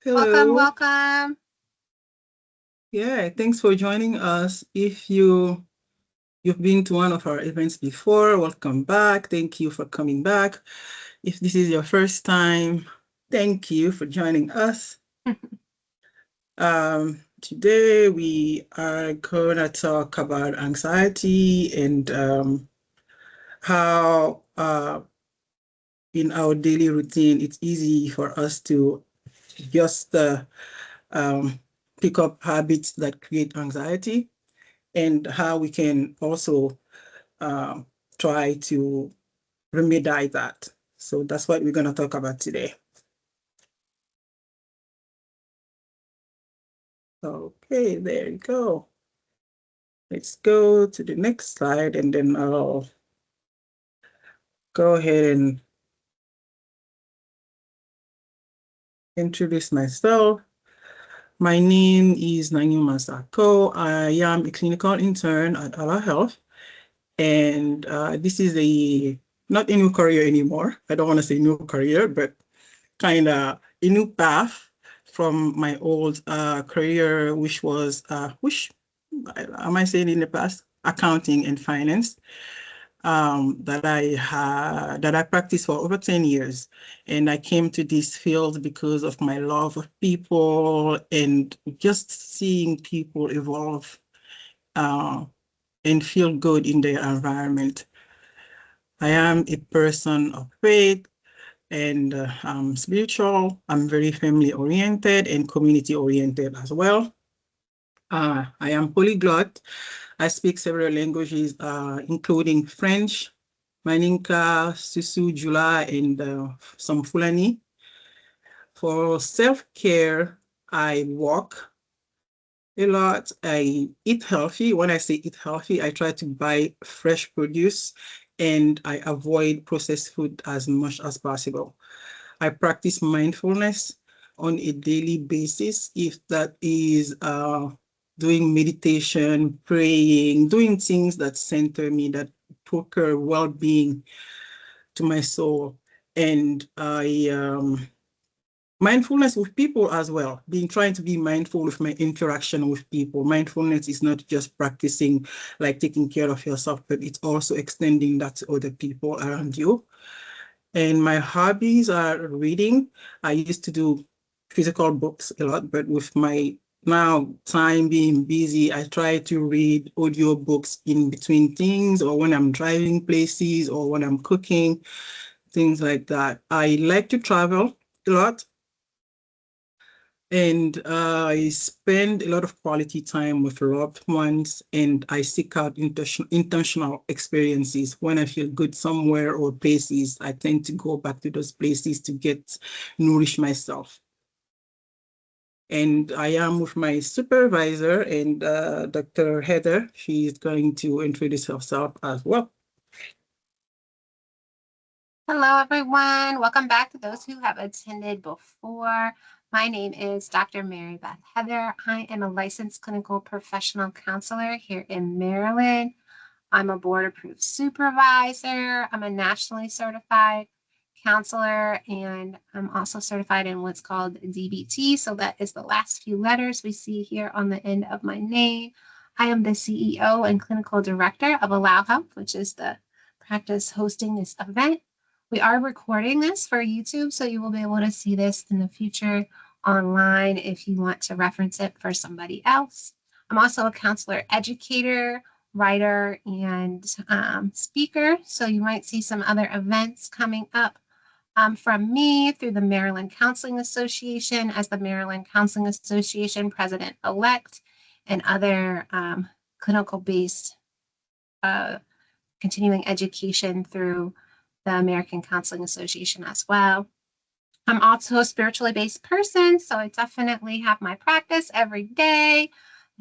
Welcome, Hello. welcome. Yeah, thanks for joining us. If you've been to one of our events before, welcome back. Thank you for coming back. If this is your first time, thank you for joining us. Today we are gonna talk about anxiety and how in our daily routine it's easy for us to just um, pick up habits that create anxiety, and how we can also uh, try to remedy that. So that's what we're going to talk about today. Okay, there you go. Let's go to the next slide, and then I'll go ahead and introduce myself. My name is Nagnouma Sako. I am a clinical intern at allowhealth, and this is not a new career anymore. I don't want to say new career, but kind of a new path from my old career, which was which am I saying in the past? Accounting and finance. That I practiced for over 10 years. And I came to this field because of my love of people and just seeing people evolve uh, and feel good in their environment. I am a person of faith and I'm spiritual. I'm very family oriented and community oriented as well. I am polyglot. I speak several languages, including French, Maninka, Susu, Jula, and some Fulani. For self-care, I walk a lot. I eat healthy. When I say eat healthy, I try to buy fresh produce and I avoid processed food as much as possible. I practice mindfulness on a daily basis, if that is doing meditation, praying, doing things that center me, that procure well-being to my soul. And I mindfulness with people as well, being trying to be mindful with my interaction with people. Mindfulness is not just practicing like taking care of yourself, but it's also extending that to other people around you. And my hobbies are reading. I used to do physical books a lot, but with my now time being busy, I try to read audio books in between things or when I'm driving places or when I'm cooking, things like that. I like to travel a lot. And I spend a lot of quality time with loved ones, and I seek out intentional experiences. When I feel good somewhere or places, I tend to go back to those places to nourish myself. And I am with my supervisor and Dr. Heather. She's going to introduce herself as well. Hello, everyone. Welcome back to those who have attended before. My name is Dr. Marybeth Heather. I am a licensed clinical professional counselor here in Maryland. I'm a board approved supervisor. I'm a nationally certified counselor, and I'm also certified in what's called DBT. So that is the last few letters we see here on the end of my name. I am the CEO and clinical director of allowhealth, which is the practice hosting this event. We are recording this for YouTube, so you will be able to see this in the future online if you want to reference it for somebody else. I'm also a counselor educator, writer, and speaker. So you might see some other events coming up from me through the Maryland Counseling Association as the Maryland Counseling Association president-elect, and other clinical-based continuing education through the American Counseling Association as well. I'm also a spiritually based person, so I definitely have my practice every day.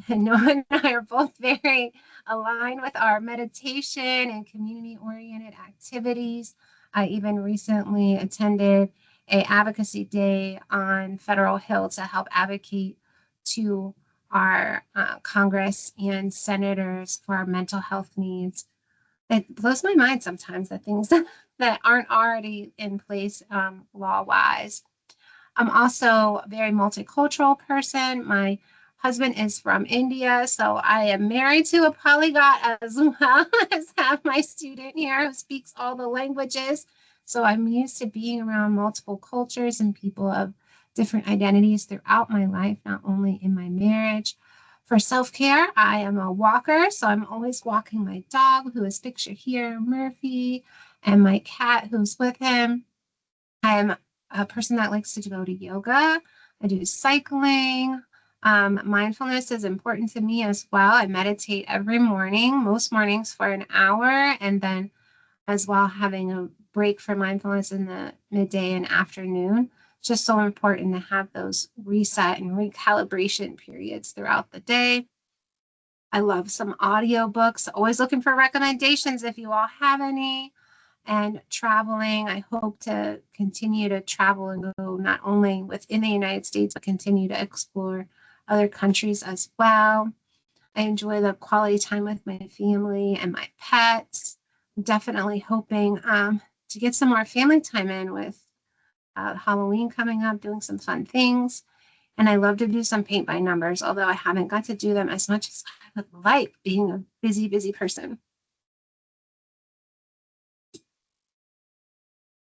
And Noah and I are both very aligned with our meditation and community-oriented activities. I even recently attended a advocacy day on Federal Hill to help advocate to our Congress and senators for our mental health needs. It blows my mind sometimes, the things that aren't already in place law-wise. I'm also a very multicultural person. My husband is from India, so I am married to a polyglot as well as have my student here who speaks all the languages. So I'm used to being around multiple cultures and people of different identities throughout my life, not only in my marriage. For self-care, I am a walker, so I'm always walking my dog, who is pictured here, Murphy, and my cat, who's with him. I'm a person that likes to go to yoga. I do cycling. Mindfulness is important to me as well. I meditate every morning, most mornings for an hour, and then as well having a break for mindfulness in the midday and afternoon. It's just so important to have those reset and recalibration periods throughout the day. I love some audiobooks, always looking for recommendations if you all have any. And traveling, I hope to continue to travel and go not only within the United States, but continue to explore other countries as well. I enjoy the quality time with my family and my pets. I'm definitely hoping to get some more family time in with Halloween coming up, doing some fun things. And I love to do some paint by numbers, although I haven't got to do them as much as I would like, being a busy, busy person.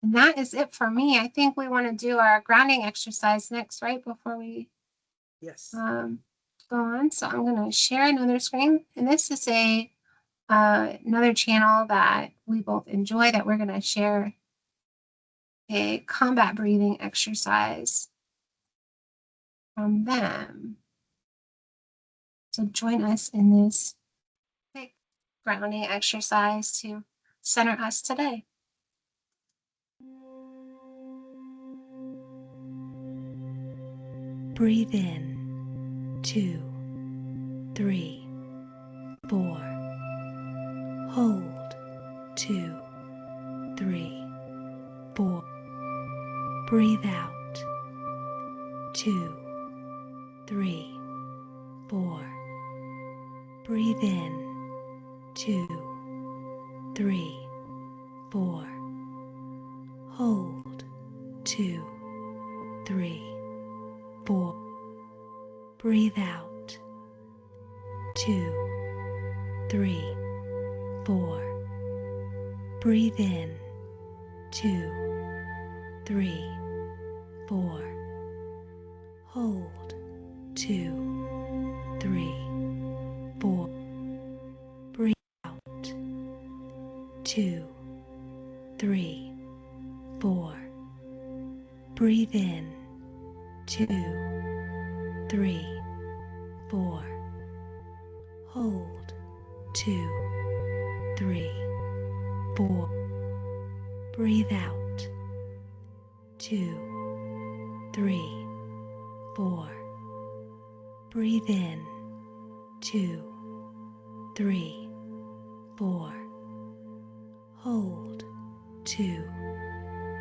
And that is it for me. I think we want to do our grounding exercise next, right? Before we Yes. go on. So I'm going to share another screen. And this is another channel that we both enjoy that we're going to share a combat breathing exercise from them. So join us in this quick grounding exercise to center us today. Breathe in, 2, 3, 4. Hold, 2, 3, 4. Breathe out, 2, 3, 4. Breathe in, 2, 3, 4. Hold, 2, 3, 4. Breathe out, 2, 3, 4. Breathe in, 2, 3, 4. Hold, 2, 3, 4. Breathe out, 2, 3, 4. Breathe in, 2, 3, 4. Hold, 2, 3, 4. Breathe out, 2, 3, 4. Breathe in, 2, 3, 4. Hold, 2,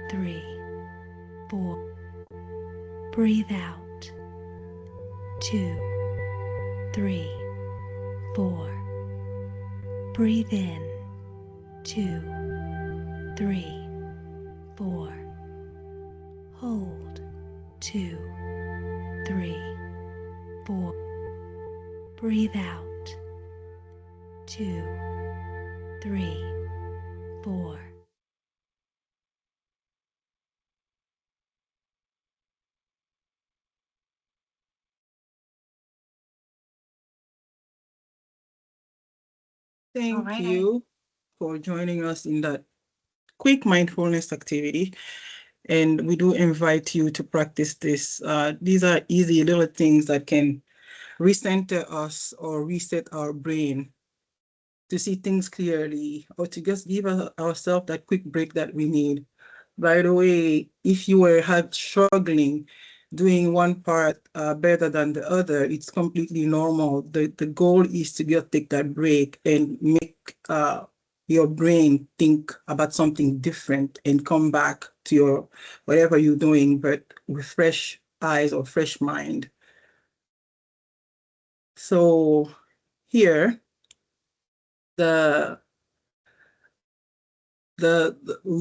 3, 4. Breathe out, 2, 3, 4. Breathe in, 2, 3, 4. Hold, 2, 3, 4. Breathe out, 2, 3, 4. Thank right. you for joining us in that quick mindfulness activity. And we do invite you to practice this. These are easy little things that can recenter us or reset our brain to see things clearly, or to just give ourselves that quick break that we need. By the way, if you were struggling doing one part better than the other, it's completely normal. The goal is to just take that break and make your brain think about something different and come back to your whatever you're doing, but with fresh eyes or fresh mind. So here, we're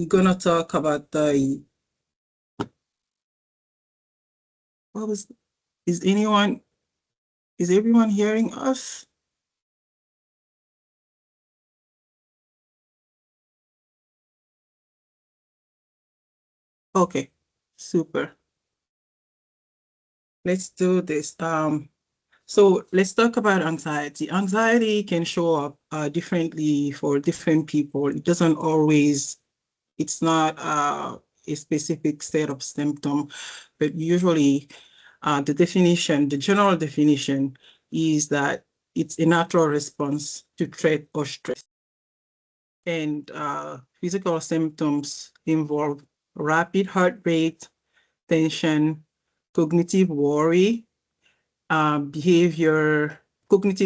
gonna talk about the What was, is everyone hearing us? Okay, super. Let's do this. So let's talk about anxiety. Anxiety can show up differently for different people. It doesn't always, it's not a specific set of symptom, but usually the general definition is that it's a natural response to threat or stress. And physical symptoms involve rapid heart rate, tension, cognitive worry, cognitive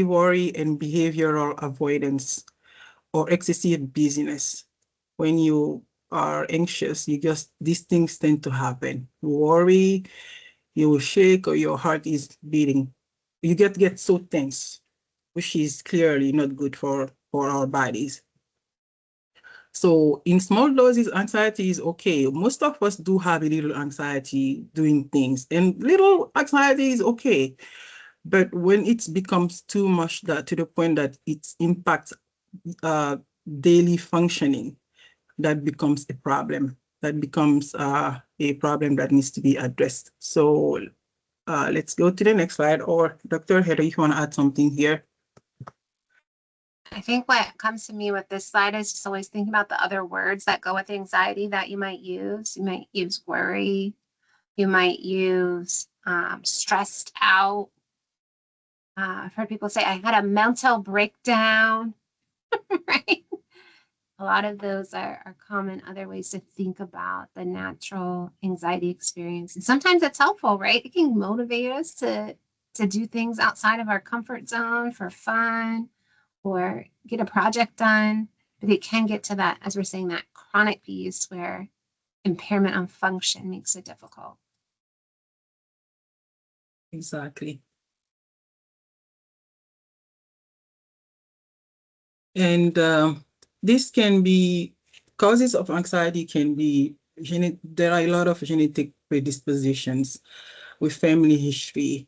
worry and behavioral avoidance or excessive busyness. When you are anxious, these things tend to happen. You worry, you will shake or your heart is beating. You get so tense, which is clearly not good for our bodies. So in small doses, anxiety is okay. Most of us do have a little anxiety doing things, and little anxiety is okay. But when it becomes too much to the point that it impacts daily functioning, that becomes a problem. That becomes a problem that needs to be addressed. So let's go to the next slide. Or Dr. Heather, if you want to add something here. I think what comes to me with this slide is just always thinking about the other words that go with anxiety that you might use. You might use worry. You might use stressed out. I've heard people say, I had a mental breakdown, right? A lot of those are common other ways to think about the natural anxiety experience. And sometimes it's helpful, right? It can motivate us to do things outside of our comfort zone for fun or get a project done. But it can get to that, as we're saying, that chronic piece where impairment on function makes it difficult. Exactly. And this can be, causes of anxiety can be, there are a lot of genetic predispositions with family history.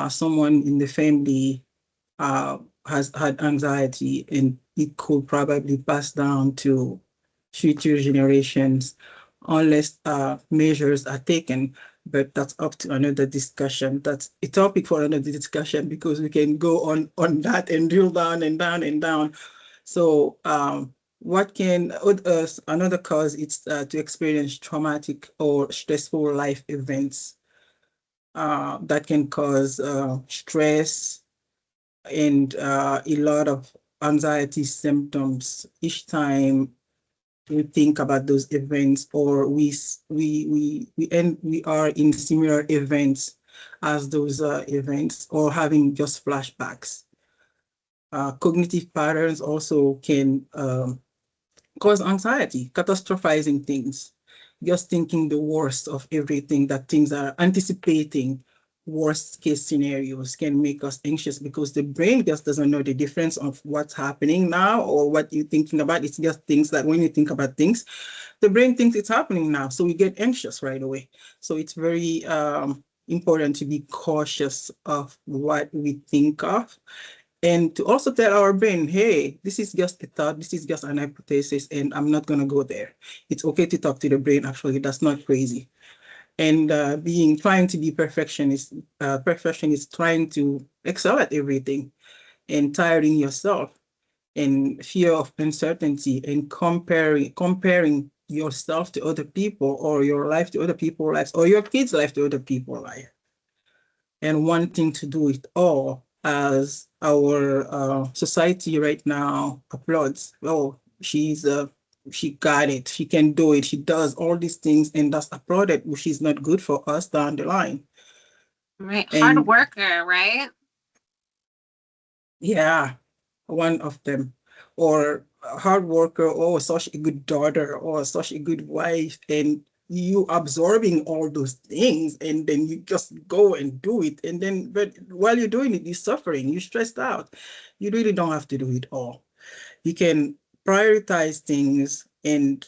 Someone in the family has had anxiety, and it could probably pass down to future generations unless measures are taken. But that's up to another discussion. That's a topic for another discussion, because we can go on that and drill down and down and down. So what can another cause is to experience traumatic or stressful life events that can cause stress and a lot of anxiety symptoms each time we think about those events, or we are in similar events as those events, or having just flashbacks. Cognitive patterns also can cause anxiety, catastrophizing things, just thinking the worst of everything, that things are anticipating worst case scenarios can make us anxious, because the brain just doesn't know the difference of what's happening now or what you're thinking about. It's just things that when you think about things, the brain thinks it's happening now. So we get anxious right away. So it's very important to be cautious of what we think of, and to also tell our brain, hey, this is just a thought, this is just an hypothesis, and I'm not going to go there. It's okay to talk to the brain, actually, that's not crazy. And trying to be perfectionist, trying to excel at everything, and tiring yourself, and fear of uncertainty, and comparing yourself to other people, or your life to other people's lives, or your kids' life to other people's life, and wanting to do it all, as our society right now applauds. Oh, she got it, she can do it, she does all these things, and that's applauded, which is not good for us down the line. Right. Hard worker, right? Yeah, one of them. Or a hard worker, or such a good daughter, or such a good wife, and you absorbing all those things, and then you just go and do it, and then but while you're doing it, you're suffering, you're stressed out. You really don't have to do it all. You can prioritize things, and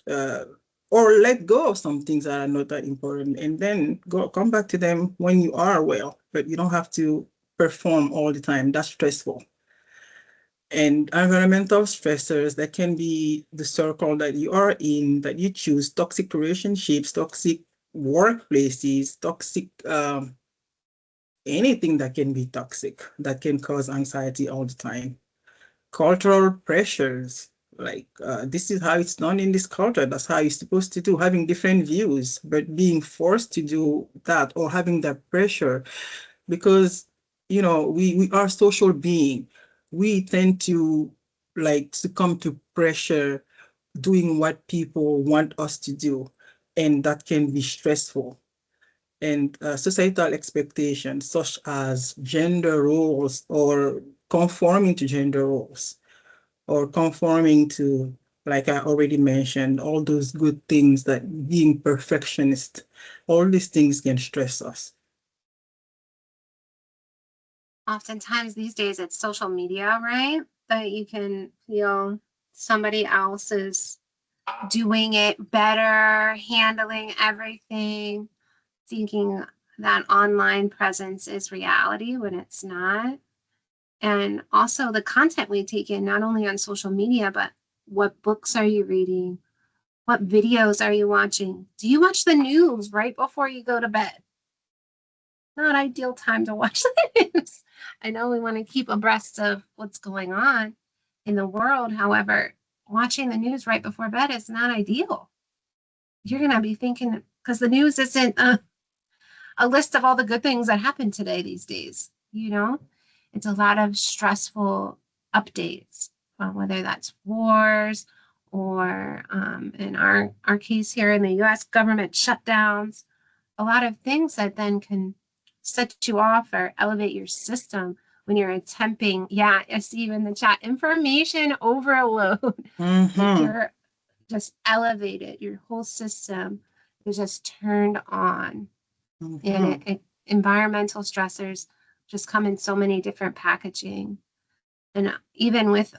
or let go of some things that are not that important, and then come back to them when you are well, but you don't have to perform all the time. That's stressful. And environmental stressors, that can be the circle that you are in, that you choose, toxic relationships, toxic workplaces, toxic anything that can be toxic, that can cause anxiety all the time. Cultural pressures, like this is how it's done in this culture, that's how you're supposed to do, having different views, but being forced to do that or having that pressure because, you know, we are social being. We tend to like succumb to pressure, doing what people want us to do, and that can be stressful. And societal expectations such as gender roles or conforming to gender roles or conforming to, like I already mentioned, all those good things, that being perfectionist, all these things can stress us. Oftentimes these days it's social media, right? That you can feel somebody else is doing it better, handling everything, thinking that online presence is reality when it's not. And also the content we take in, not only on social media, but what books are you reading? What videos are you watching? Do you watch the news right before you go to bed? Not ideal time to watch the news. I know we want to keep abreast of what's going on in the world. However, watching the news right before bed is not ideal. You're going to be thinking, because the news isn't a list of all the good things that happen today these days. You know, it's a lot of stressful updates, whether that's wars or in our case here in the US, government shutdowns, a lot of things that then can set you off or elevate your system when you're attempting. Yeah, I see you in the chat, information overload. Like you're just elevated, your whole system is just turned on. And environmental stressors just come in so many different packaging. And even with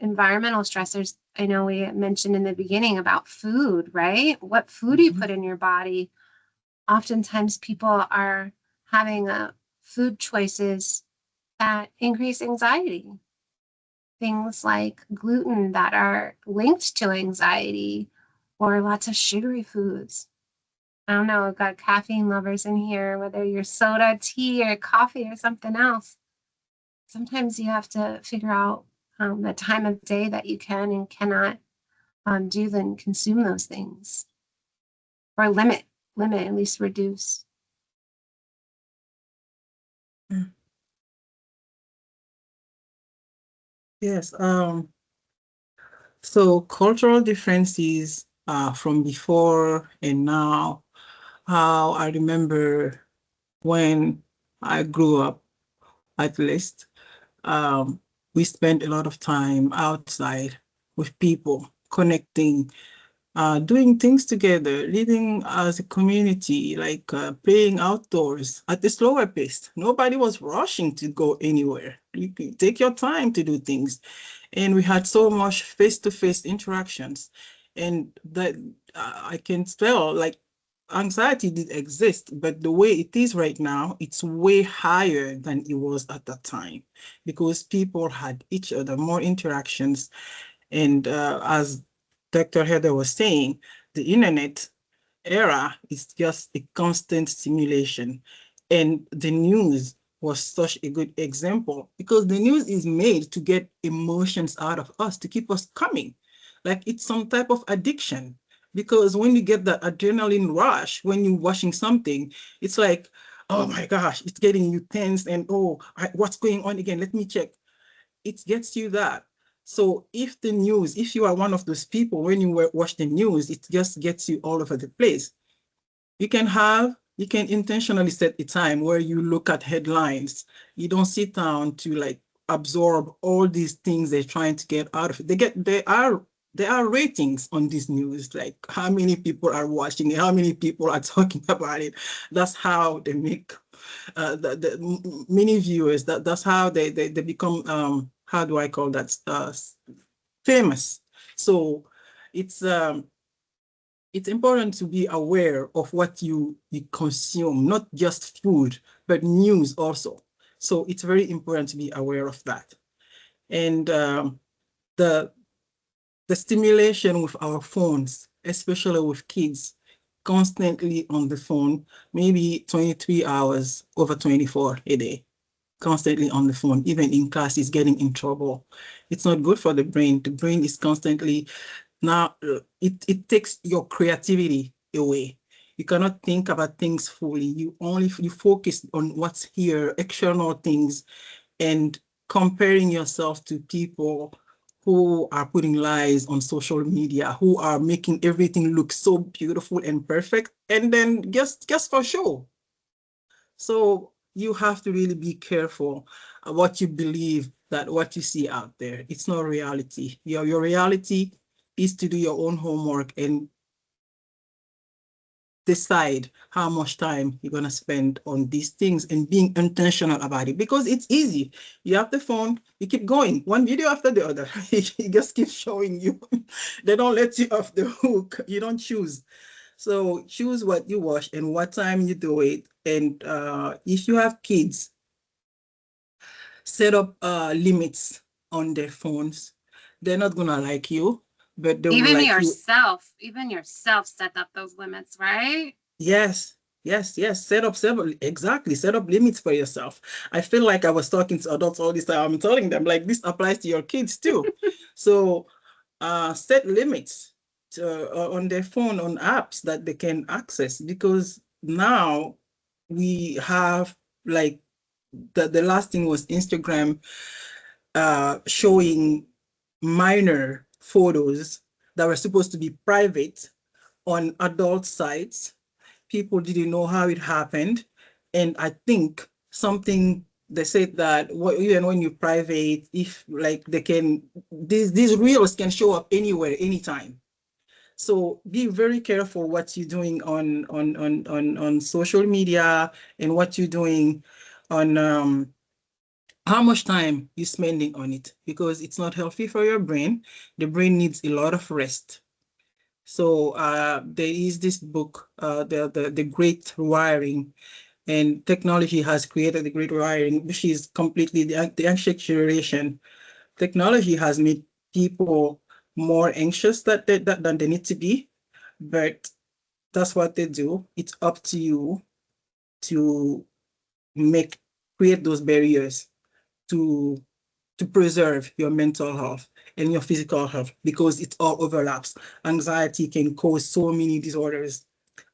environmental stressors, I know we mentioned in the beginning about food, right? What food do you put in your body? Oftentimes people are having food choices that increase anxiety. Things like gluten that are linked to anxiety, or lots of sugary foods. I don't know, I've got caffeine lovers in here, whether you're soda, tea, or coffee, or something else. Sometimes you have to figure out the time of day that you can and cannot do and consume those things, or limit, at least reduce. Yes. So cultural differences from before and now. How I remember when I grew up, at least, we spent a lot of time outside with people, connecting, doing things together, living as a community, like playing outdoors at a slower pace. Nobody was rushing to go anywhere. You can take your time to do things. And we had so much face-to-face interactions. And that I can tell, like, anxiety did exist, but the way it is right now, it's way higher than it was at that time because people had each other, more interactions. And as Dr. Heather was saying, the internet era is just a constant stimulation. And the news was such a good example because the news is made to get emotions out of us, to keep us coming. Like it's some type of addiction. Because when you get that adrenaline rush, when you're watching something, it's like, oh my gosh, it's getting you tense and oh, what's going on again? Let me check. It gets you that. So if the news, if you are one of those people, when you watch the news, it just gets you all over the place. You can intentionally set a time where you look at headlines. You don't sit down to like absorb all these things they're trying to get out of it. There are ratings on this news, like how many people are watching it, how many people are talking about it. That's how they make the many viewers. That's how they become how do I call that famous. So it's it's important to be aware of what you consume, not just food, but news also. So it's very important to be aware of that. And the stimulation with our phones, especially with kids, constantly on the phone, maybe 23 hours over 24 a day, constantly on the phone, even in class, is getting in trouble. It's not good for the brain. The brain is constantly now, it takes your creativity away. You cannot think about things fully. You focus on what's here, external things, and comparing yourself to people who are putting lies on social media, who are making everything look so beautiful and perfect, and then just for show. So you have to really be careful what you believe, that what you see out there. It's not reality. Your reality is to do your own homework and decide how much time you're going to spend on these things and being intentional about it, because it's easy. You have the phone, you keep going, one video after the other. It just keeps showing you. They don't let you off the hook. You don't choose. So choose what you watch and what time you do it. And if you have kids, set up limits on their phones. They're not gonna like you, but they will like you. Even yourself set up those limits, right? Yes, yes. Set up several, exactly. Set up limits for yourself. I feel like I was talking to adults all this time. I'm telling them like this applies to your kids too. So set limits on their phone, on apps that they can access, because now we have like the last thing was Instagram showing minor photos that were supposed to be private on adult sites. People didn't know how it happened. And I think something they said that even when you private, if like they can, these reels can show up anywhere, anytime. So be very careful what you're doing on social media, and what you're doing on how much time you're spending on it, because it's not healthy for your brain. The brain needs a lot of rest. So there is this book, the Great Rewiring, and technology has created the Great Rewiring, which is completely the anxious generation. Technology has made people more anxious than they need to be, but that's what they do. It's up to you to create those barriers to preserve your mental health and your physical health, because it all overlaps. Anxiety can cause so many disorders,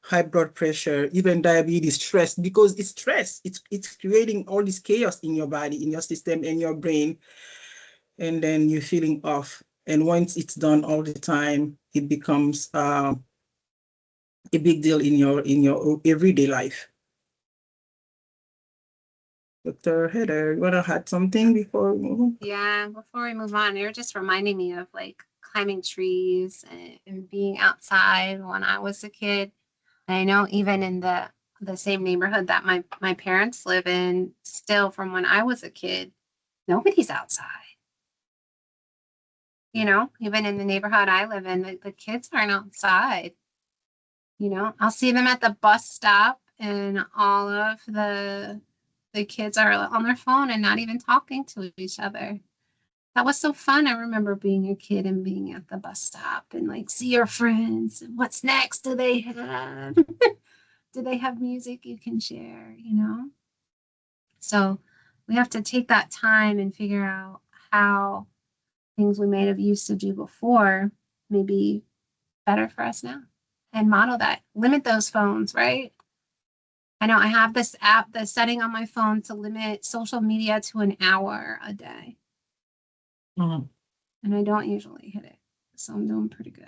high blood pressure, even diabetes, stress, because it's stress. It's creating all this chaos in your body, in your system, and your brain, and then you're feeling off. And once it's done all the time, it becomes a big deal in your everyday life. Dr. Heather, you want to add something before we move on? Yeah, before we move on, you're just reminding me of like climbing trees and being outside when I was a kid. And I know even in the same neighborhood that my parents live in, still from when I was a kid, nobody's outside. You know, even in the neighborhood I live in, the kids aren't outside. You know, I'll see them at the bus stop, and all of the kids are on their phone and not even talking to each other. That was so fun. I remember being a kid and being at the bus stop and like see your friends. What's next? Do they have do they have music you can share, you know? So we have to take that time and figure out how things we may have used to do before may be better for us now, and model that. Limit those phones, right? I know I have this app, the setting on my phone to limit social media to an hour a day. Mhm. And I don't usually hit it. So I'm doing pretty good.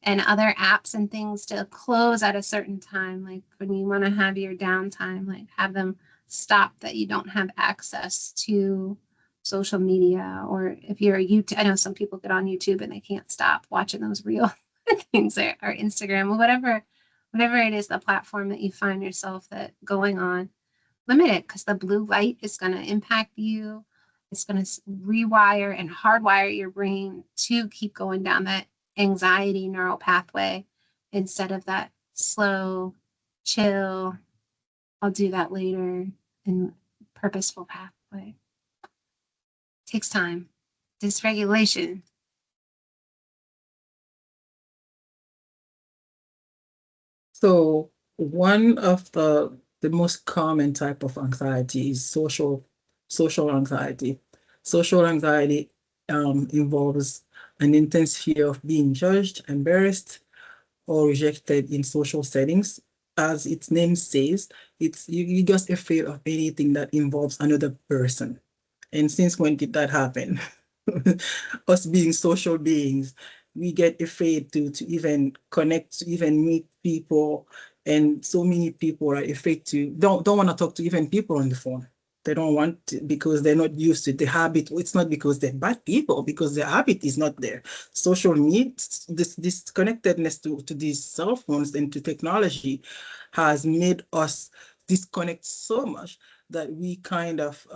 And other apps and things to close at a certain time. Like when you want to have your downtime, like have them stop, that you don't have access to social media. Or if you're a YouTube, I know some people get on YouTube and they can't stop watching those real things, or Instagram, or whatever it is, the platform that you find yourself that going on. Limit it, because the blue light is going to impact you. It's going to rewire and hardwire your brain to keep going down that anxiety neural pathway instead of that slow, chill, I'll do that later, and purposeful pathway. Takes time. Dysregulation. So one of the most common type of anxiety is social anxiety. Social anxiety involves an intense fear of being judged, embarrassed, or rejected in social settings. As its name says, you just afraid of anything that involves another person. And since when did that happen? Us being social beings, we get afraid to even connect, to even meet people. And so many people are afraid to, don't want to talk to even people on the phone. They don't want to because they're not used to the habit. It's not because they're bad people, because the habit is not there. Social needs, this connectedness to these cell phones and to technology has made us disconnect so much that we kind of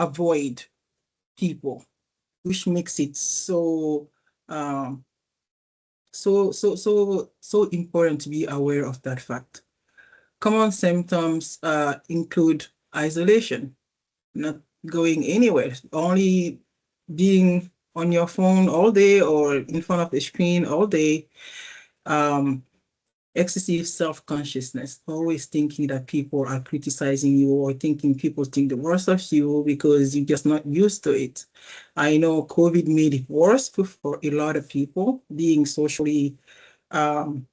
avoid people, which makes it um, so important to be aware of that fact. Common symptoms include isolation, not going anywhere, only being on your phone all day or in front of the screen all day. Um, Excessive self-consciousness, always thinking that people are criticizing you or thinking people think the worst of you because you're just not used to it. I know COVID made it worse for a lot of people being socially um,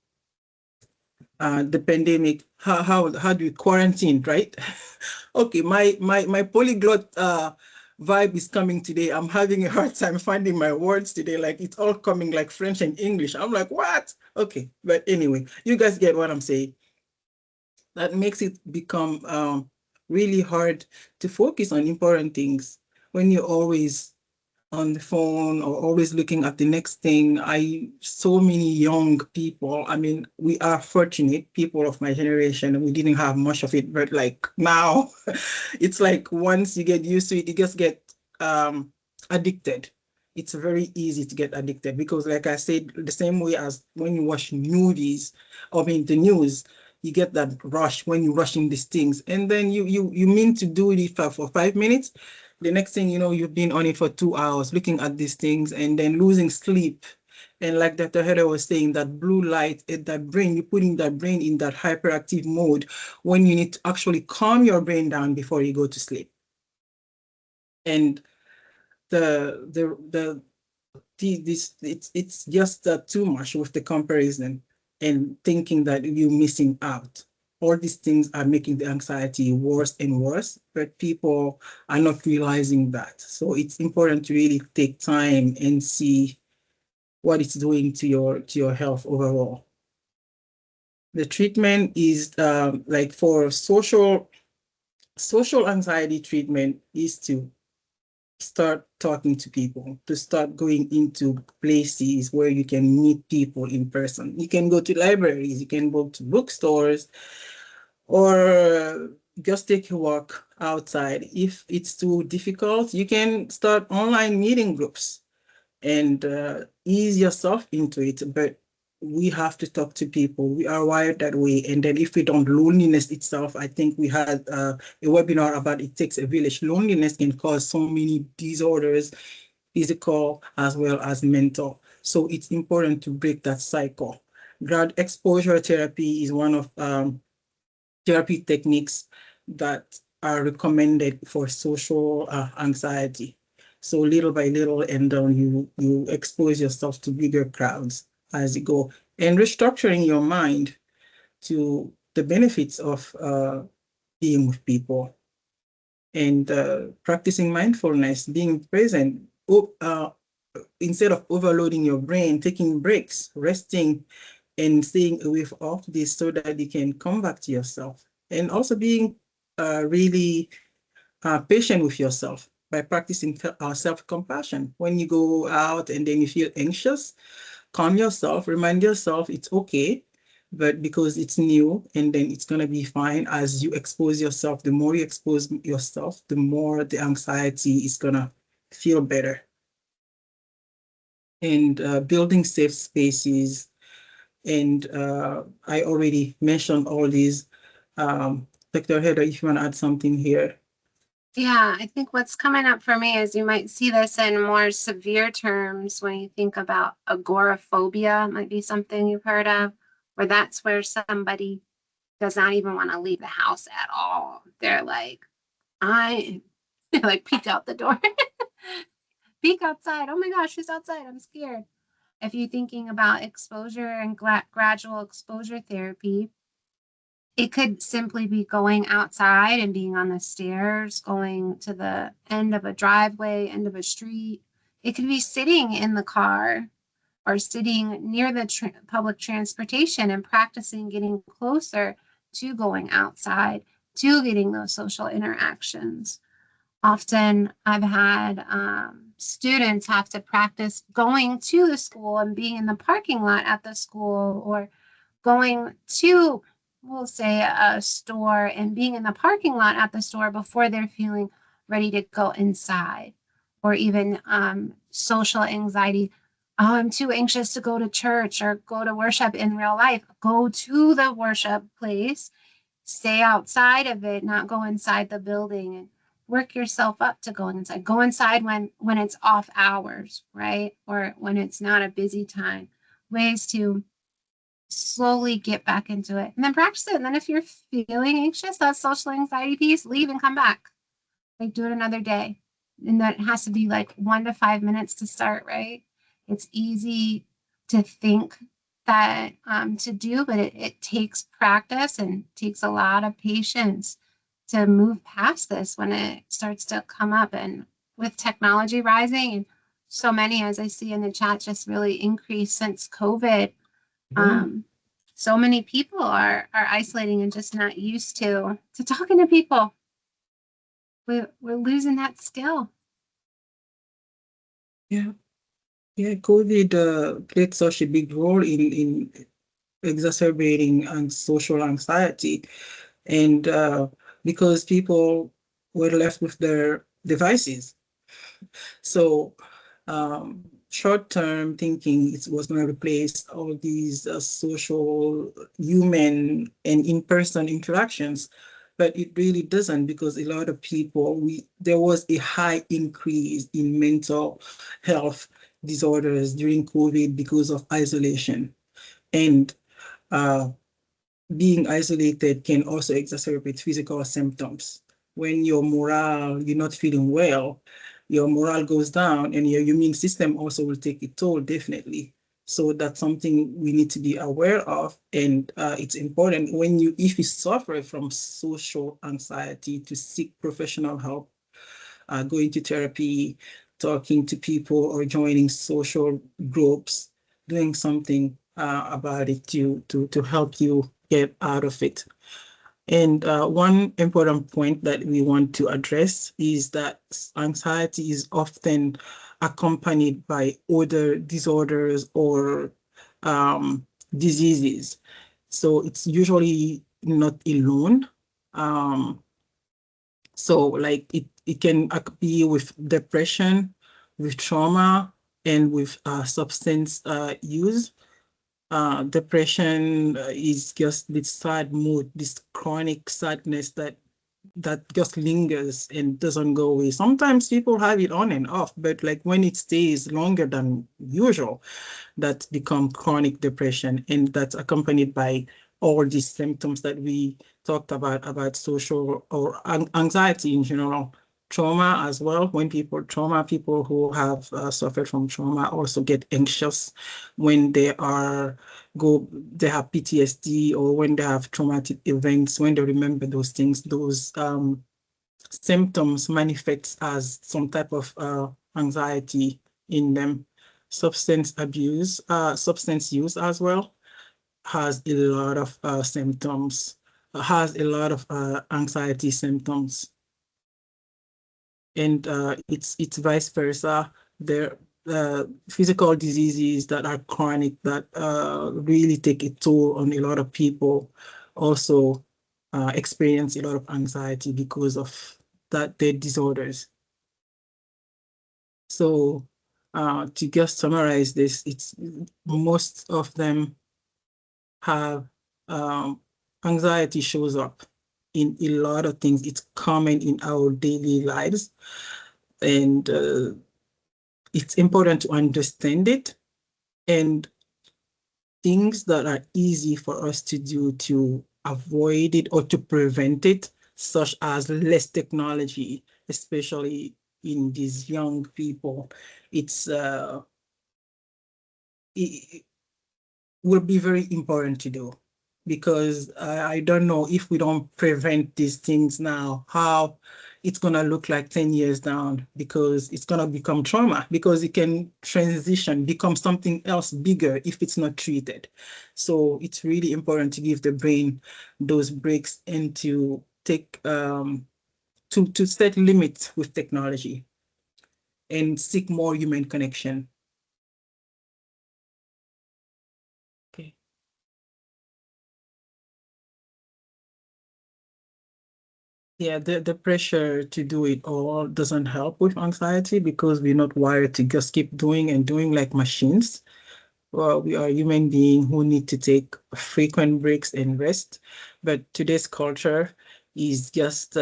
the pandemic. How do we quarantine, right? Okay, my polyglot vibe is coming today. I'm having a hard time finding my words today. Like it's all coming like French and English. I'm like, what? Okay, but anyway, you guys get what I'm saying. That makes it become really hard to focus on important things when you're always on the phone or always looking at the next thing. So many young people, I mean, we are fortunate people of my generation, we didn't have much of it, but like now, it's like once you get used to it, you just get addicted. It's very easy to get addicted because like I said, the same way as when you watch movies, I mean the news, you get that rush when you're rushing these things. And then you mean to do it for 5 minutes. The next thing you know, you've been on it for 2 hours looking at these things and then losing sleep. And like Dr. Heather was saying, that blue light at that brain, you're putting that brain in that hyperactive mode when you need to actually calm your brain down before you go to sleep. And it's just too much with the comparison and thinking that you're missing out. All these things are making the anxiety worse and worse, but people are not realizing that. So it's important to really take time and see what it's doing to your health overall. The treatment is like for social anxiety treatment is to start talking to people, to start going into places where you can meet people in person. You can go to libraries, you can go to bookstores, or just take a walk outside. If it's too difficult, you can start online meeting groups and ease yourself into it. But we have to talk to people. We are wired that way. And then if we don't, loneliness itself, I think we had a webinar about it takes a village. Loneliness can cause so many disorders, physical as well as mental. So it's important to break that cycle. Ground exposure therapy is one of therapy techniques that are recommended for social anxiety. So little by little, and then you expose yourself to bigger crowds as you go, and restructuring your mind to the benefits of being with people, and practicing mindfulness, being present. Instead of overloading your brain, taking breaks, resting, and staying away from this so that you can come back to yourself. And also being really patient with yourself by practicing self-compassion. When you go out and then you feel anxious, calm yourself, remind yourself it's okay, but because it's new and then it's going to be fine. As you expose yourself, the more you expose yourself, the more the anxiety is going to feel better. and building safe spaces. And I already mentioned all these. Dr. Heather, if you want to add something here. Yeah, I think what's coming up for me is you might see this in more severe terms when you think about agoraphobia, might be something you've heard of, where that's where somebody does not even want to leave the house at all. They're like, I like peek out the door, peek outside. Oh my gosh, she's outside. I'm scared. If you're thinking about exposure and gradual exposure therapy, it could simply be going outside and being on the stairs, going to the end of a driveway, end of a street. It could be sitting in the car or sitting near the public transportation and practicing getting closer to going outside, to getting those social interactions. Often I've had students have to practice going to the school and being in the parking lot at the school, or going to, we'll say, a store and being in the parking lot at the store before they're feeling ready to go inside, or even social anxiety. Oh, I'm too anxious to go to church or go to worship in real life. Go to the worship place, stay outside of it, not go inside the building, and work yourself up to going inside. Go inside when it's off hours, right? Or when it's not a busy time. Ways to slowly get back into it and then practice it. And then if you're feeling anxious, that social anxiety piece, leave and come back. Like do it another day. And that has to be like 1 to 5 minutes to start, right? It's easy to think that to do, but it takes practice and takes a lot of patience to move past this when it starts to come up. And with technology rising, and so many, as I see in the chat, just really increased since COVID. So many people are isolating and just not used to talking to people. We're losing that skill. Yeah, yeah. COVID played such a big role in exacerbating social anxiety, and because people were left with their devices. So short-term thinking it was going to replace all these social, human, and in-person interactions, but it really doesn't, because a lot of people, there was a high increase in mental health disorders during COVID because of isolation. And uh, being isolated can also exacerbate physical symptoms. When you're not feeling well, your morale goes down and your immune system also will take a toll, definitely. So that's something we need to be aware of. And it's important if you suffer from social anxiety, to seek professional help, going to therapy, talking to people, or joining social groups, doing something about it to help you get out of it. And one important point that we want to address is that anxiety is often accompanied by other disorders or diseases. So it's usually not alone. Um, so like it can be with depression, with trauma, and with substance use. Depression is just this sad mood, this chronic sadness that just lingers and doesn't go away. Sometimes people have it on and off, but like when it stays longer than usual, that's become chronic depression, and that's accompanied by all these symptoms that we talked about social or anxiety in general. Trauma as well. When people who have suffered from trauma also get anxious when they have PTSD, or when they have traumatic events, when they remember those things, those symptoms manifest as some type of anxiety in them. Substance use as well has a lot of symptoms, has a lot of anxiety symptoms, and it's vice versa. There physical diseases that are chronic that really take a toll on a lot of people also experience a lot of anxiety because of their disorders. So To just summarize this, it's most of them have anxiety shows up in a lot of things. It's common in our daily lives, and it's important to understand it, and things that are easy for us to do to avoid it or to prevent it, such as less technology, especially in these young people. It's it will be very important to do, because I don't know if we don't prevent these things now, how it's going to look like 10 years down, because it's going to become trauma, because it can transition, become something else bigger if it's not treated. So it's really important to give the brain those breaks and to take to set limits with technology and seek more human connection. Okay. Yeah, the pressure to do it all doesn't help with anxiety, because we're not wired to just keep doing and doing like machines. Well, we are human beings who need to take frequent breaks and rest. But today's culture is just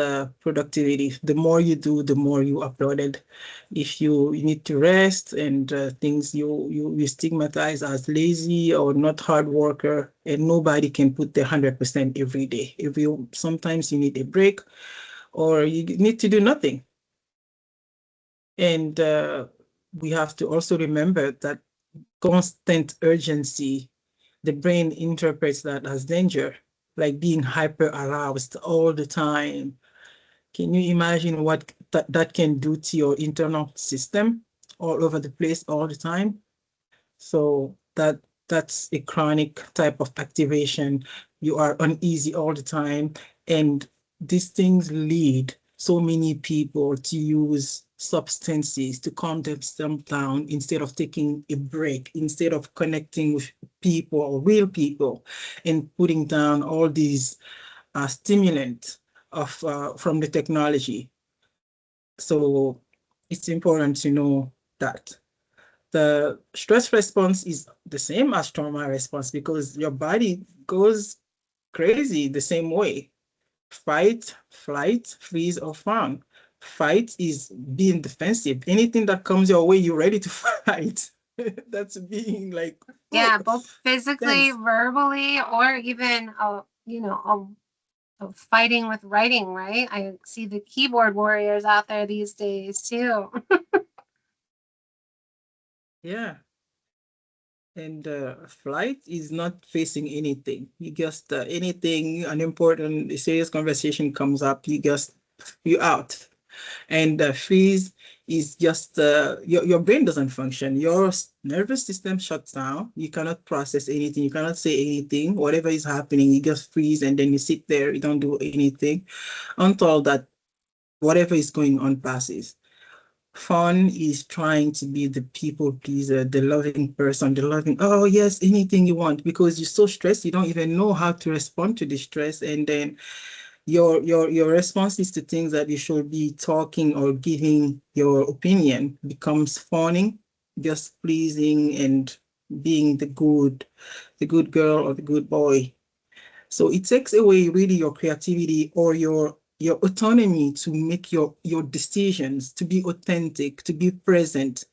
productivity. The more you do, the more you uploaded. If you need to rest and things, you stigmatize as lazy or not hard worker, and nobody can put the 100% every day. Sometimes you need a break, or you need to do nothing. And we have to also remember that constant urgency, the brain interprets that as danger, like being hyper aroused all the time. Can you imagine what that can do to your internal system all over the place all the time? So that's a chronic type of activation. You are uneasy all the time, and these things lead so many people to use substances to calm themselves down instead of taking a break, instead of connecting with people, real people, and putting down all these stimulants from the technology. So it's important to know that the stress response is the same as trauma response, because your body goes crazy the same way. Fight, flight, freeze, or fawn. Fight is being defensive. Anything that comes your way, you're ready to fight. That's being like, Yeah, oh, both physically, thanks. verbally, or even fighting with writing, right? I see the keyboard warriors out there these days too. Yeah. And flight is not facing anything. You just anything, an important, serious conversation comes up, you out. And freeze is just your brain doesn't function. Your nervous system shuts down. You cannot process anything. You cannot say anything. Whatever is happening, you just freeze, and then you sit there. You don't do anything until that whatever is going on passes. Fun is trying to be the people pleaser, the loving person, the loving, oh yes, anything you want, because you're so stressed, you don't even know how to respond to the stress. And then your responses to things that you should be talking or giving your opinion becomes fawning, just pleasing and being the good girl or the good boy. So it takes away really your creativity or your autonomy to make your decisions, to be authentic, to be present,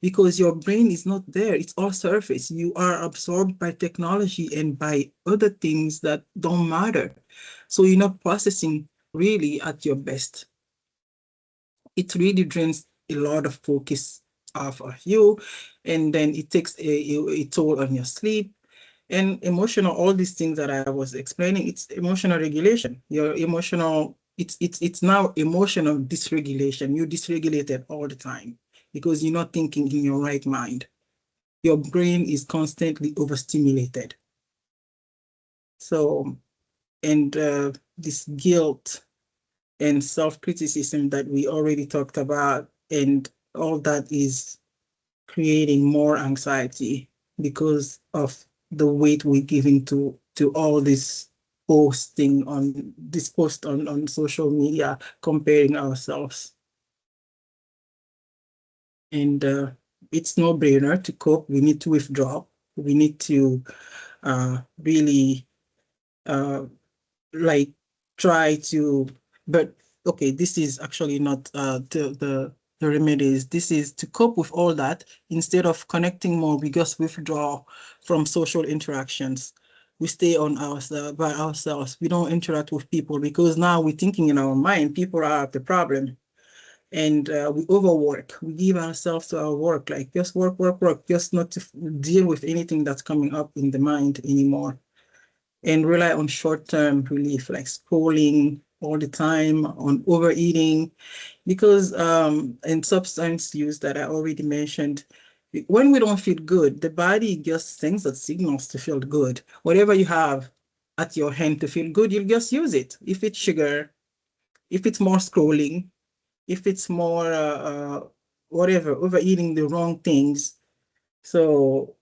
because your brain is not there. It's all surface. You are absorbed by technology and by other things that don't matter. So you're not processing really at your best. It really drains a lot of focus off of you, and then it takes a toll on your sleep and emotional, all these things that I was explaining. It's emotional regulation. Your emotional, it's now emotional dysregulation. You're dysregulated all the time because you're not thinking in your right mind. Your brain is constantly overstimulated. So, and this guilt and self-criticism that we already talked about, and all that is creating more anxiety because of the weight we're giving to all this post on social media, comparing ourselves. And it's no brainer to cope. We need to withdraw. We need to really like try to, but okay, this is actually not the remedies. This is to cope with all that. Instead of connecting more, we just withdraw from social interactions. We stay on ourselves by ourselves. We don't interact with people because now we're thinking in our mind, people are the problem. And we overwork. We give ourselves to our work, like just work, work, work, just not to deal with anything that's coming up in the mind anymore. And rely on short-term relief, like scrolling all the time, on overeating, because in substance use that I already mentioned, when we don't feel good, the body just sends us signals to feel good. Whatever you have at your hand to feel good, you'll just use it. If it's sugar, if it's more scrolling, if it's more whatever, overeating the wrong things. So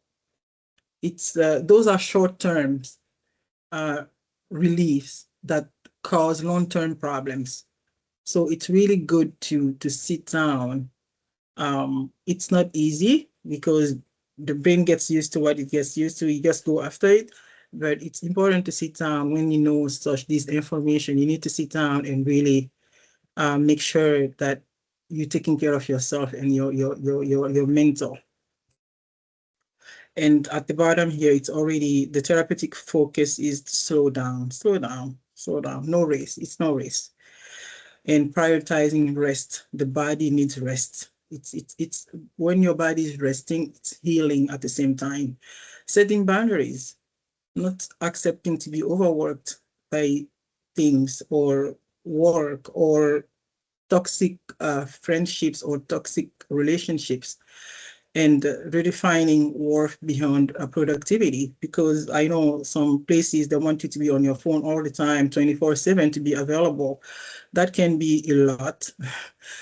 it's those are short terms uh, reliefs that cause long-term problems. So it's really good to sit down. It's not easy because the brain gets used to what it gets used to. You just go after it. But it's important to sit down when you know such this information. You need to sit down and really make sure that you're taking care of yourself and your mental. And at the bottom here, it's already the therapeutic focus is slow down, slow down, slow down. No race. It's no race. And prioritizing rest. The body needs rest. It's when your body is resting, it's healing at the same time. Setting boundaries, not accepting to be overworked by things or work or toxic friendships or toxic relationships, and redefining work beyond productivity, because I know some places they want you to be on your phone all the time, 24/7, to be available. That can be a lot.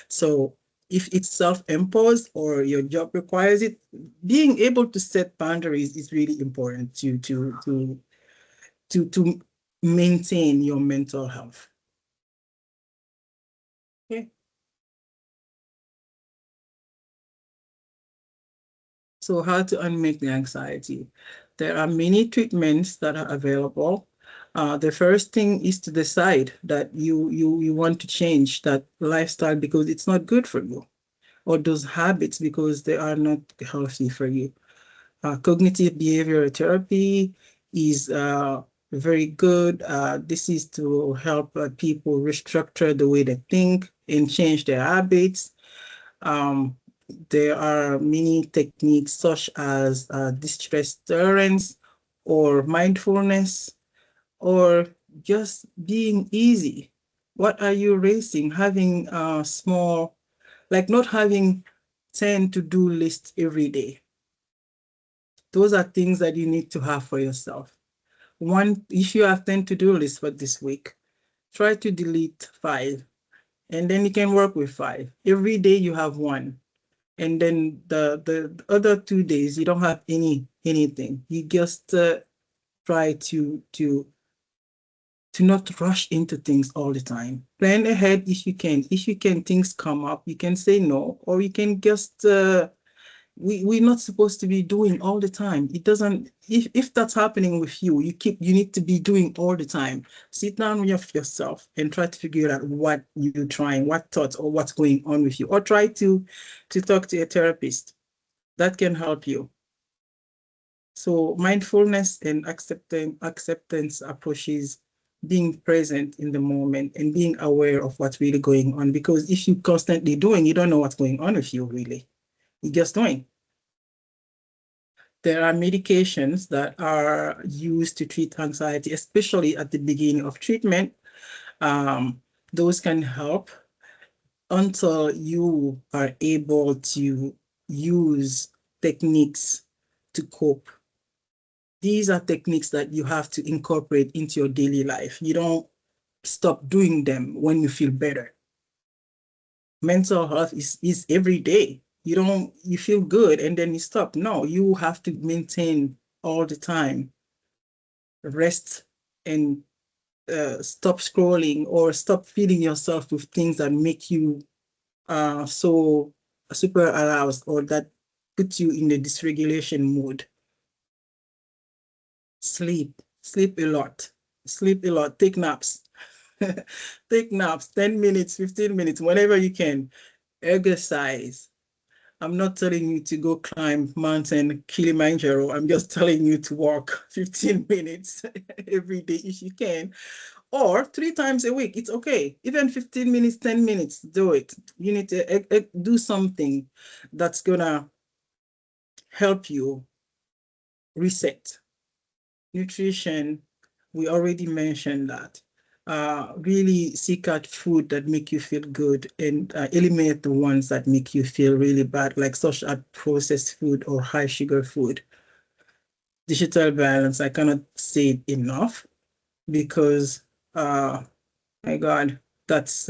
So if it's self-imposed or your job requires it, being able to set boundaries is really important to maintain your mental health. Okay. So how to unmake the anxiety? There are many treatments that are available. The first thing is to decide that you want to change that lifestyle because it's not good for you, or those habits because they are not healthy for you. Cognitive behavioral therapy is very good. This is to help people restructure the way they think and change their habits. Um, there are many techniques such as distress tolerance or mindfulness or just being easy. What are you racing? Having a small, like not having 10 to-do lists every day. Those are things that you need to have for yourself. One, if you have 10 to-do lists for this week, try to delete 5, and then you can work with 5. Every day you have one. And then the other 2 days you don't have anything. You just try to not rush into things all the time. Plan ahead if you can. If you can, things come up, you can say no, or you can just we're not supposed to be doing all the time. It doesn't, if that's happening with you, you need to be doing all the time. Sit down with yourself and try to figure out what you're trying, what thoughts or what's going on with you, or try to talk to a therapist. That can help you. So mindfulness and acceptance approaches being present in the moment and being aware of what's really going on. Because if you're constantly doing, you don't know what's going on with you really. You're just doing. There are medications that are used to treat anxiety, especially at the beginning of treatment. Those can help until you are able to use techniques to cope. These are techniques that you have to incorporate into your daily life. You don't stop doing them when you feel better. Mental health is every day. You feel good and then you stop. No, you have to maintain all the time. Rest and stop scrolling or stop feeding yourself with things that make you so super aroused or that put you in the dysregulation mode. Sleep a lot, take naps. Take naps, 10 minutes, 15 minutes, whenever you can. Exercise. I'm not telling you to go climb mountain Kilimanjaro. I'm just telling you to walk 15 minutes every day if you can, or 3 times a week. It's okay. Even 15 minutes, 10 minutes, do it. You need to do something that's gonna help you reset. Nutrition, we already mentioned that. Really seek out food that make you feel good and eliminate the ones that make you feel really bad, like such as processed food or high sugar food. Digital balance, I cannot say it enough because my God, that's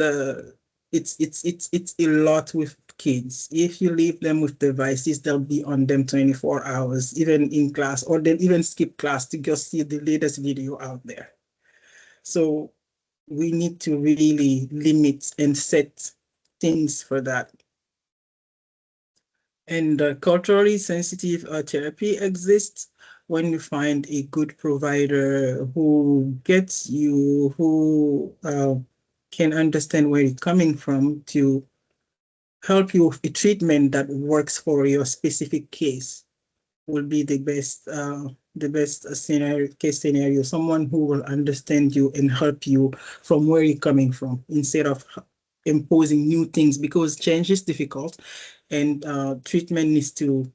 it's a lot with kids. If you leave them with devices, they'll be on them 24 hours, even in class, or they'll even skip class to just see the latest video out there. So we need to really limit and set things for that. And culturally sensitive therapy exists when you find a good provider who gets you, who can understand where you're coming from to help you with a treatment that works for your specific case. Will be the best scenario, case scenario. Someone who will understand you and help you from where you're coming from, instead of imposing new things, because change is difficult, and treatment needs to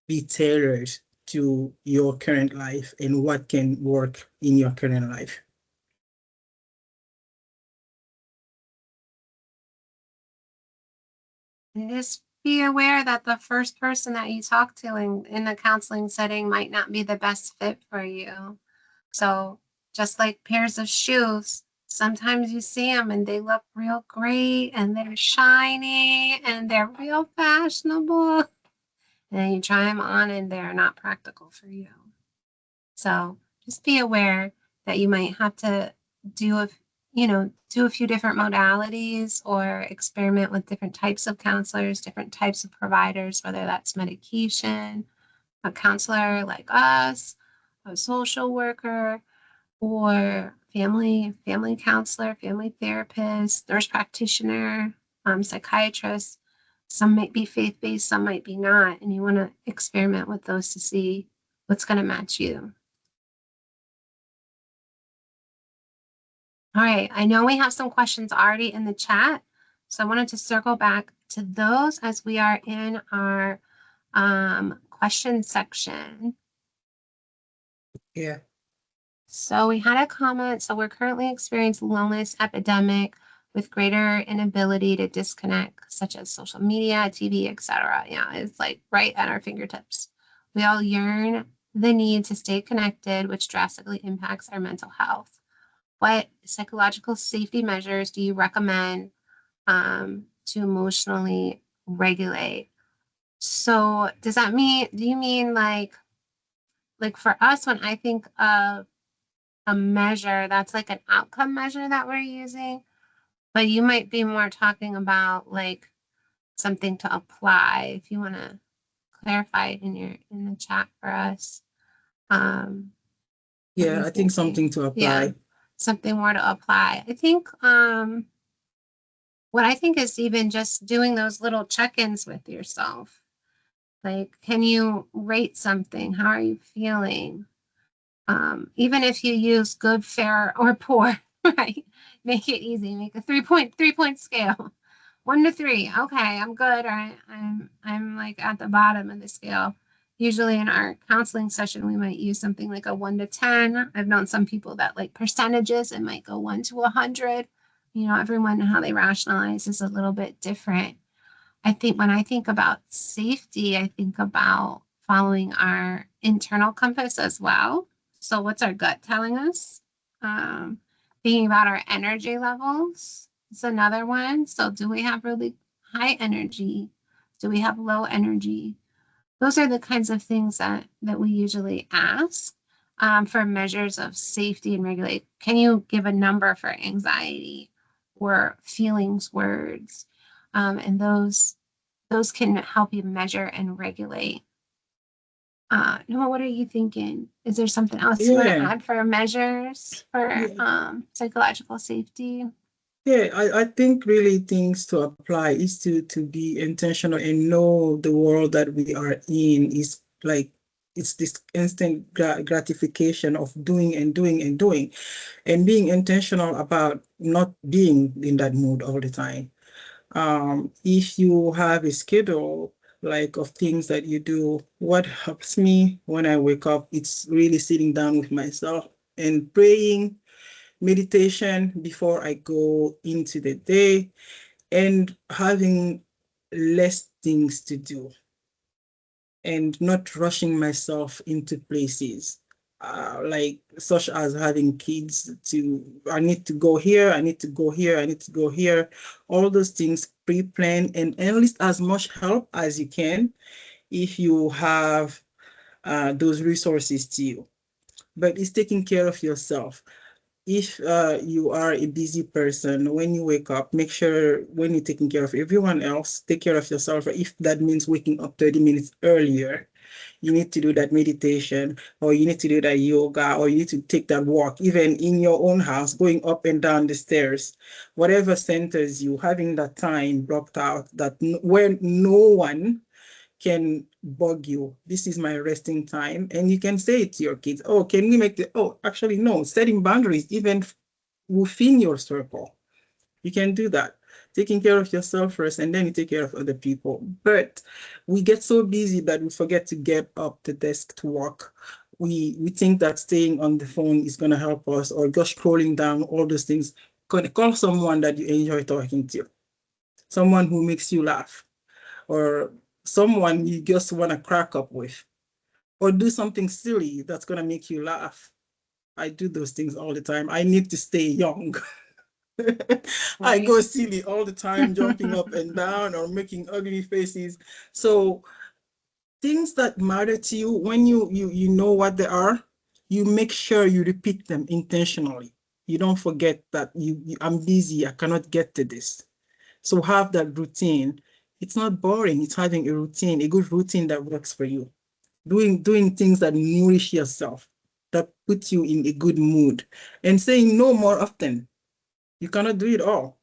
be tailored to your current life and what can work in your current life. And just be aware that the first person that you talk to in the counseling setting might not be the best fit for you. So just like pairs of shoes, sometimes you see them and they look real great and they're shiny and they're real fashionable. And then you try them on and they're not practical for you. So just be aware that you might have to do a few different modalities or experiment with different types of counselors, different types of providers, whether that's medication, a counselor like us, a social worker, or family counselor, family therapist, nurse practitioner, psychiatrist. Some might be faith-based, some might be not, and you want to experiment with those to see what's going to match you. All right, I know we have some questions already in the chat, so I wanted to circle back to those as we are in our question section. Yeah. So we had a comment. So we're currently experiencing loneliness epidemic with greater inability to disconnect, such as social media, TV, etc. Yeah, it's like right at our fingertips. We all yearn the need to stay connected, which drastically impacts our mental health. What psychological safety measures do you recommend to emotionally regulate? So does that mean, do you mean like for us, when I think of a measure, that's like an outcome measure that we're using, but you might be more talking about like something to apply, if you want to clarify it in the chat for us. Yeah, I think something to apply. Yeah, something more to apply. I think what I think is even just doing those little check-ins with yourself. Like, can you rate something? How are you feeling? Even if you use good, fair, or poor, right? Make it easy. Make a 3-point scale. 1 to 3. Okay, I'm good. Or I'm like at the bottom of the scale. Usually in our counseling session, we might use something like a 1 to 10. I've known some people that like percentages and might go 1 to 100. You know, everyone how they rationalize is a little bit different. I think when I think about safety, I think about following our internal compass as well. So what's our gut telling us? Thinking about our energy levels is another one. So do we have really high energy? Do we have low energy? Those are the kinds of things that we usually ask for measures of safety and regulate. Can you give a number for anxiety or feelings words? And those those can help you measure and regulate. Noah, what are you thinking? Is there something else you want to Yeah, add for measures for yeah, psychological safety? yeah. I think really things to apply is to be intentional and know the world that we are in is like it's this instant gratification of doing and doing and doing, and being intentional about not being in that mood all the time. If you have a schedule like of things that you do, what helps me when I wake up, it's really sitting down with myself and praying, meditation before I go into the day, and having less things to do and not rushing myself into places. Like such as having kids to, I need to go here, I need to go here, I need to go here. All those things pre-plan and enlist as much help as you can if you have those resources to you. But it's taking care of yourself. If you are a busy person, when you wake up, make sure when you're taking care of everyone else, take care of yourself. If that means waking up 30 minutes earlier, you need to do that meditation, or you need to do that yoga, or you need to take that walk, even in your own house, going up and down the stairs, whatever centers you, having that time blocked out that where no one can bug you. This is my resting time. And you can say it to your kids, oh, can we make the, oh, actually, no, setting boundaries, even within your circle. You can do that. Taking care of yourself first, and then you take care of other people. But we get so busy that we forget to get up the desk to work. We think that staying on the phone is going to help us, or just scrolling down all those things. Call someone that you enjoy talking to, someone who makes you laugh, or someone you just want to crack up with, or do something silly that's going to make you laugh. I do those things all the time. I need to stay young. I Right. go silly all the time, jumping up and down or making ugly faces. So things that matter to you, when you know what they are, you make sure you repeat them intentionally. You don't forget that I'm busy, I cannot get to this. So have that routine. It's not boring. It's having a routine, a good routine that works for you. Doing things that nourish yourself, that put you in a good mood, and saying no more often. You cannot do it all.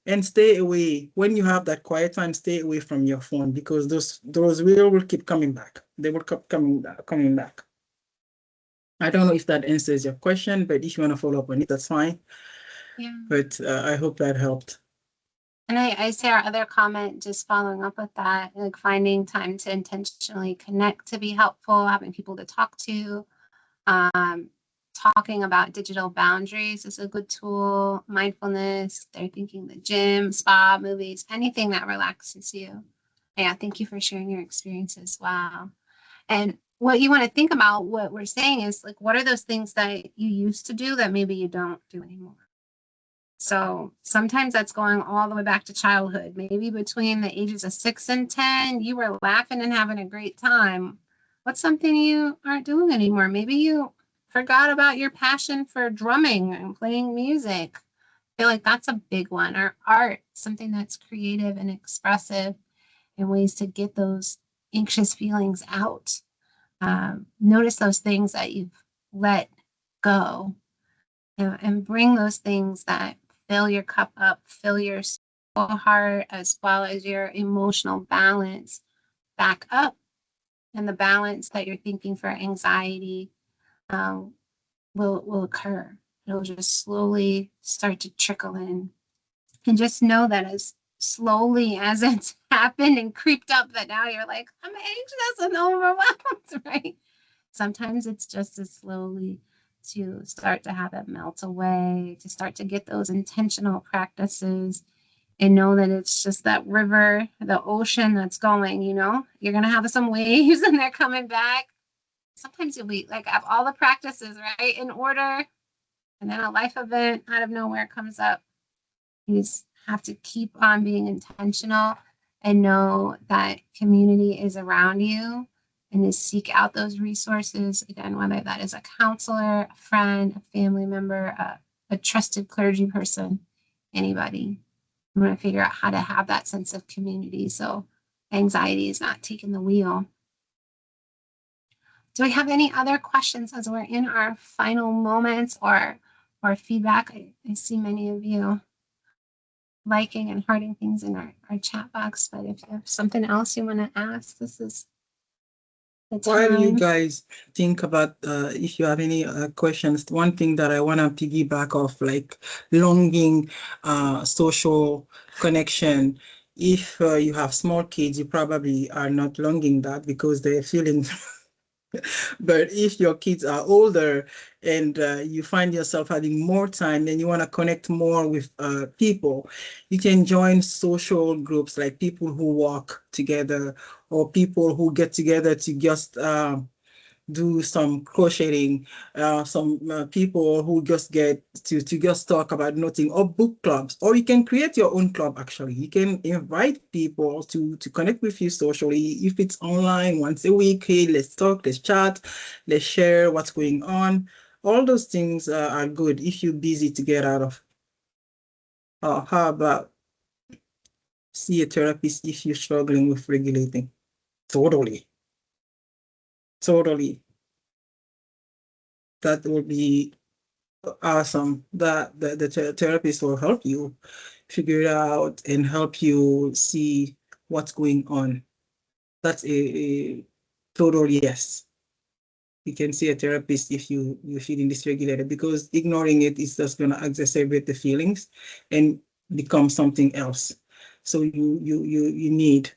And stay away. When you have that quiet time, stay away from your phone, because those will keep coming back. They will keep coming back. I don't know if that answers your question, but if you want to follow up on it, that's fine. Yeah. But I hope that helped. And I say our other comment, just following up with that, like finding time to intentionally connect to be helpful, having people to talk to, talking about digital boundaries is a good tool. Mindfulness, they're thinking the gym, spa, movies, anything that relaxes you. Yeah, thank you for sharing your experience as well. And what you want to think about, what we're saying is like, what are those things that you used to do that maybe you don't do anymore? So sometimes that's going all the way back to childhood. Maybe between the ages of 6 and 10, you were laughing and having a great time. What's something you aren't doing anymore? Maybe you forgot about your passion for drumming and playing music. I feel like that's a big one. Or art, something that's creative and expressive, and ways to get those anxious feelings out. Notice those things that you've let go, and bring those things that fill your cup up, fill your soul, heart, as well as your emotional balance back up. And the balance that you're thinking for anxiety um, will occur. It'll just slowly start to trickle in. And just know that as slowly as it's happened and creeped up, that now you're like, I'm anxious and overwhelmed, right? Sometimes it's just as slowly to start to have it melt away, to start to get those intentional practices and know that it's just that river, the ocean that's going, you're going to have some waves and they're coming back. Sometimes you'll be like, have all the practices right in order, and then a life event out of nowhere comes up. You just have to keep on being intentional and know that community is around you, and to seek out those resources. Again, whether that is a counselor, a friend, a family member, a trusted clergy person, anybody. I'm going to figure out how to have that sense of community. So anxiety is not taking the wheel. Do we have any other questions as we're in our final moments or feedback? I see many of you liking and hearting things in our chat box, but if you have something else you want to ask, this is the time. While you guys think about if you have any questions, one thing that I want to piggyback off, like longing, social connection. If you have small kids, you probably are not longing that because they're feeling. But if your kids are older and you find yourself having more time and you want to connect more with people, you can join social groups like people who walk together or people who get together to just do some crocheting, some people who just get to just talk about nothing, or book clubs, or you can create your own club. Actually, you can invite people to connect with you socially. If it's online once a week, hey, let's talk, let's chat, let's share what's going on. All those things are good if you're busy to get out of. How about see a therapist if you're struggling with regulating? Totally. That would be awesome. That the therapist will help you figure it out and help you see what's going on. That's a total yes. You can see a therapist if you're feeling dysregulated, because ignoring it is just gonna exacerbate the feelings and become something else. So you need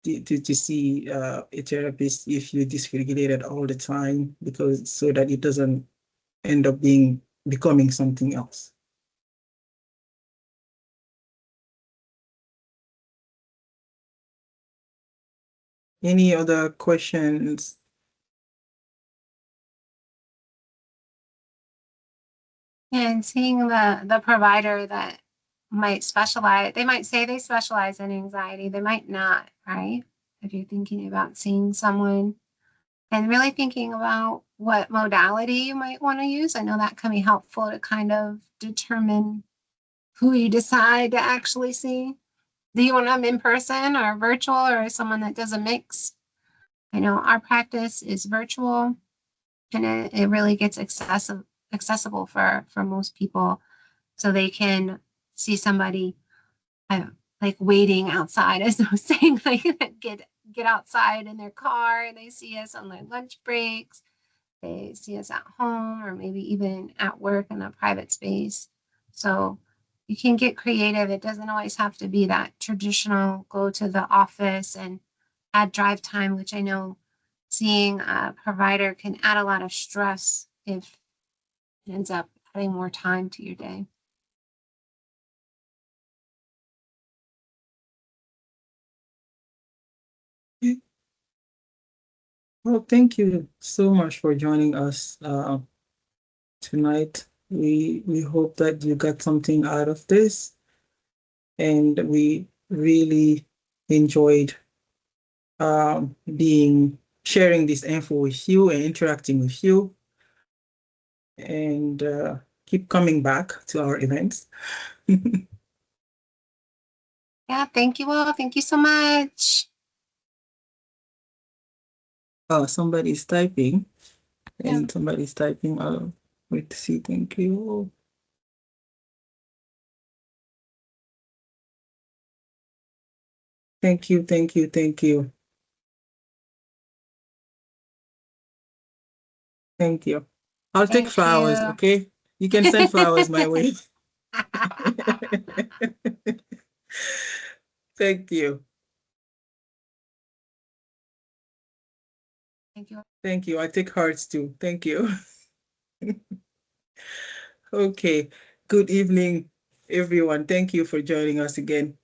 to see a therapist if you're dysregulated all the time, because so that it doesn't end up becoming something else. Any other questions? And seeing the provider that might specialize, they might say they specialize in anxiety, they might not, right? If you're thinking about seeing someone and really thinking about what modality you might want to use, I know that can be helpful to kind of determine who you decide to actually see. Do you want them in person or virtual, or someone that does a mix? I know our practice is virtual, and it really gets accessible for most people, so they can see somebody like waiting outside, as I was saying, like get outside in their car and they see us on their lunch breaks. They see us at home or maybe even at work in a private space. So you can get creative. It doesn't always have to be that traditional go to the office and add drive time, which I know seeing a provider can add a lot of stress if it ends up adding more time to your day. Well, thank you so much for joining us tonight. We hope that you got something out of this, and we really enjoyed sharing this info with you and interacting with you. And keep coming back to our events. Yeah, thank you all. Thank you so much. Oh, somebody's typing, and Yeah. somebody's typing. Wait to see. Thank you. Thank you. Thank you. Thank you. Thank you. I'll take Thank flowers, you. okay? You can send flowers my way. Thank you. Thank you. Thank you. I take hearts too. Thank you. Okay. Good evening, everyone. Thank you for joining us again.